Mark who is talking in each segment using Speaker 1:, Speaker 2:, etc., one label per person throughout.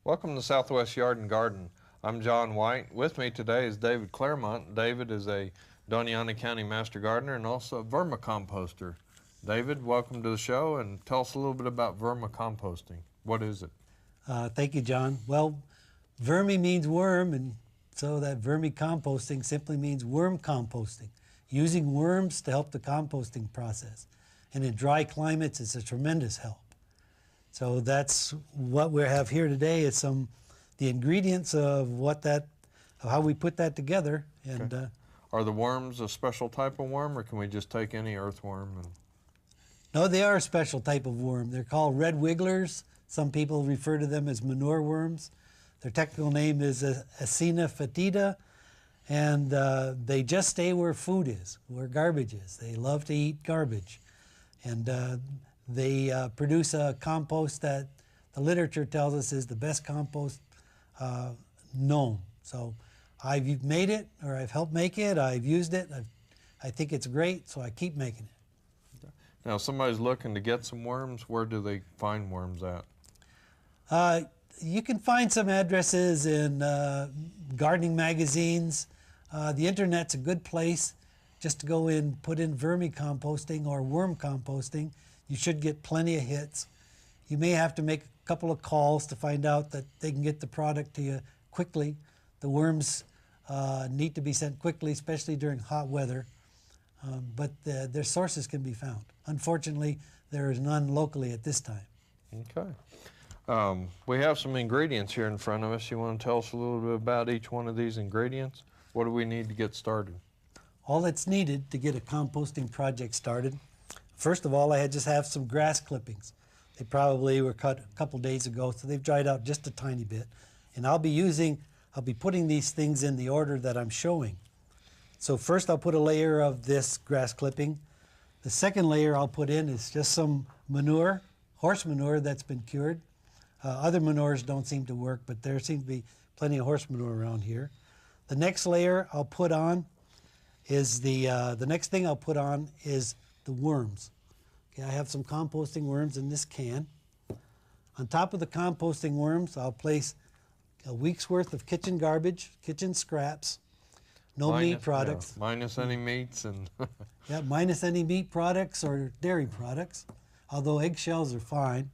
Speaker 1: Welcome to Southwest Yard and Garden. I'm John White. With me today is David Claremont. David is a Doñana County Master Gardener and also a vermicomposter. David, welcome to the show, and tell us a little bit about vermicomposting. What is it?
Speaker 2: Thank you, John. Well, vermi means worm, and so that vermicomposting simply means worm composting, using worms to help the composting process. And in dry climates, it's a tremendous help. So that's what we have here today is the ingredients of how we put that together. And
Speaker 1: okay. Are the worms a special type of worm, or can we just take any earthworm?
Speaker 2: No, they are a special type of worm. They're called red wigglers. Some people refer to them as manure worms. Their technical name is Acina fetida, and they just stay where food is, where garbage is. They love to eat garbage. And they produce a compost that the literature tells us is the best compost known. So I've made it, or I've helped make it, I've used it, I think it's great, so I keep making it.
Speaker 1: Now, if somebody's looking to get some worms, where do they find worms at?
Speaker 2: You can find some addresses in gardening magazines. The internet's a good place just to go in, put in vermicomposting or worm composting. You should get plenty of hits. You may have to make a couple of calls to find out that they can get the product to you quickly. The worms need to be sent quickly, especially during hot weather. But their sources can be found. Unfortunately, there is none locally at this time.
Speaker 1: Okay. We have some ingredients here in front of us. You want to tell us a little bit about each one of these ingredients? What do we need to get started?
Speaker 2: All that's needed to get a composting project started, first of all, I just have some grass clippings. They probably were cut a couple days ago, so they've dried out just a tiny bit. And I'll be putting these things in the order that I'm showing. So first I'll put a layer of this grass clipping. The second layer I'll put in is just some manure, horse manure that's been cured. Other manures don't seem to work, but there seems to be plenty of horse manure around here. The next layer I'll put on is the next thing I'll put on is the worms. Okay, I have some composting worms in this can. On top of the composting worms, I'll place a week's worth of kitchen garbage, kitchen scraps, meat products.
Speaker 1: Yeah, minus any meats and
Speaker 2: yeah, minus any meat products or dairy products, although eggshells are fine.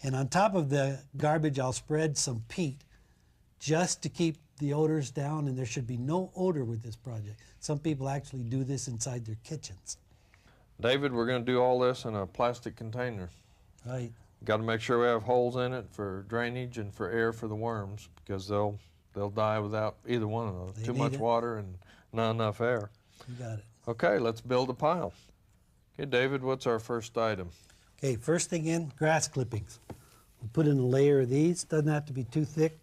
Speaker 2: And on top of the garbage, I'll spread some peat just to keep the odors down, and there should be no odor with this project. Some people actually do this inside their kitchens.
Speaker 1: David, we're going to do all this in a plastic container.
Speaker 2: Right.
Speaker 1: Got to make sure we have holes in it for drainage and for air for the worms, because they'll die without either one of those. Too much water and not enough air.
Speaker 2: You got it.
Speaker 1: Okay, let's build a pile. Okay, David, what's our first item?
Speaker 2: Okay, first thing in, grass clippings. We'll put in a layer of these. Doesn't have to be too thick.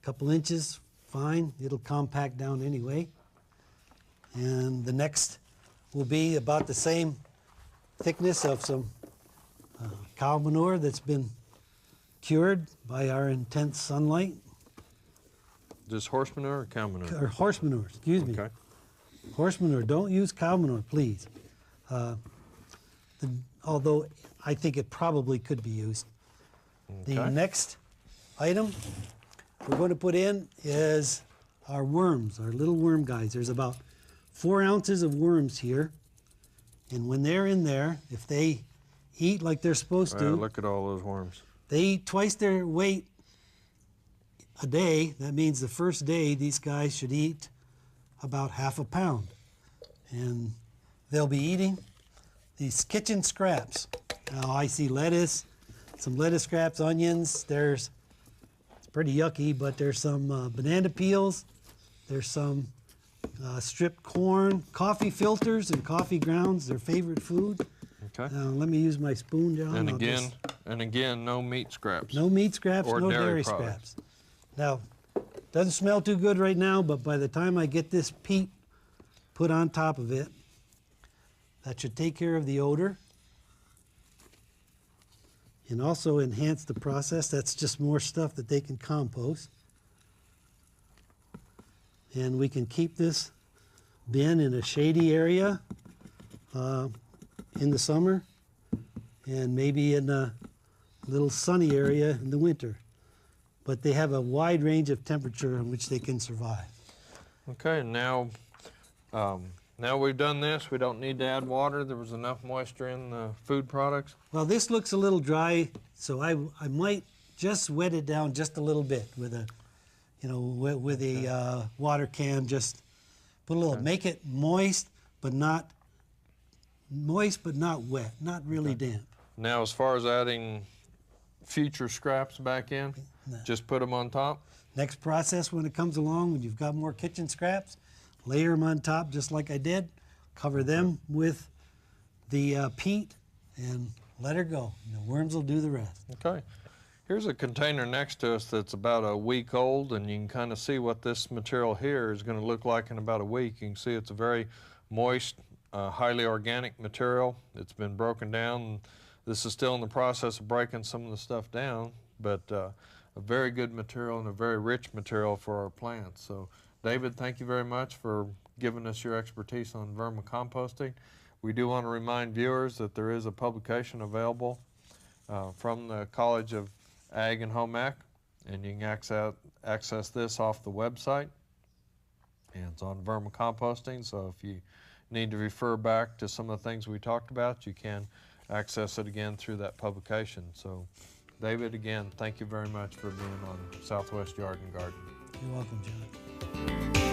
Speaker 2: A couple inches, fine. It'll compact down anyway. And the next will be about the same thickness of some cow manure that's been cured by our intense sunlight.
Speaker 1: Just horse manure or cow manure?
Speaker 2: Or horse manure, excuse me.
Speaker 1: Okay.
Speaker 2: Horse manure. Don't use cow manure, please. Although I think it probably could be used.
Speaker 1: Okay.
Speaker 2: The next item we're going to put in is our worms, our little worm guys. There's about 4 ounces of worms here. And when they're in there, if they eat like they're supposed to,
Speaker 1: look at all those worms.
Speaker 2: They eat twice their weight a day. That means the first day these guys should eat about half a pound. And they'll be eating these kitchen scraps. Now I see lettuce, some lettuce scraps, onions. It's pretty yucky, but there's some banana peels. There's some stripped corn, coffee filters and coffee grounds, their favorite food.
Speaker 1: Okay.
Speaker 2: Now let me use my spoon, John.
Speaker 1: And again, no meat scraps.
Speaker 2: No meat scraps,
Speaker 1: or
Speaker 2: no
Speaker 1: dairy
Speaker 2: scraps. Now, doesn't smell too good right now, but by the time I get this peat put on top of it, that should take care of the odor and also enhance the process. That's just more stuff that they can compost. And we can keep this bin in a shady area in the summer, and maybe in a little sunny area in the winter. but they have a wide range of temperature in which they can survive.
Speaker 1: Okay, now now we've done this, we don't need to add water. There was enough moisture in the food products.
Speaker 2: Well, this looks a little dry, so I might just wet it down just a little bit with a, with a water can. Just put a little, make it moist, but not wet, not really damp.
Speaker 1: Now, as far as adding future scraps back in, just put them on top?
Speaker 2: Next process when it comes along, when you've got more kitchen scraps, layer them on top just like I did, cover them with the peat, and let her go. The worms will do the rest.
Speaker 1: Okay. Here's a container next to us that's about a week old, and you can kind of see what this material here is going to look like in about a week. You can see it's a very moist, highly organic material. It's been broken down. This is still in the process of breaking some of the stuff down, but a very good material and a very rich material for our plants. So, David, thank you very much for giving us your expertise on vermicomposting. We do want to remind viewers that there is a publication available from the College of Ag and Home Ec, and you can access this off the website, and it's on vermicomposting. So if you need to refer back to some of the things we talked about, you can access it again through that publication. So, David, again, thank you very much for being on Southwest Yard and Garden.
Speaker 2: You're welcome, John.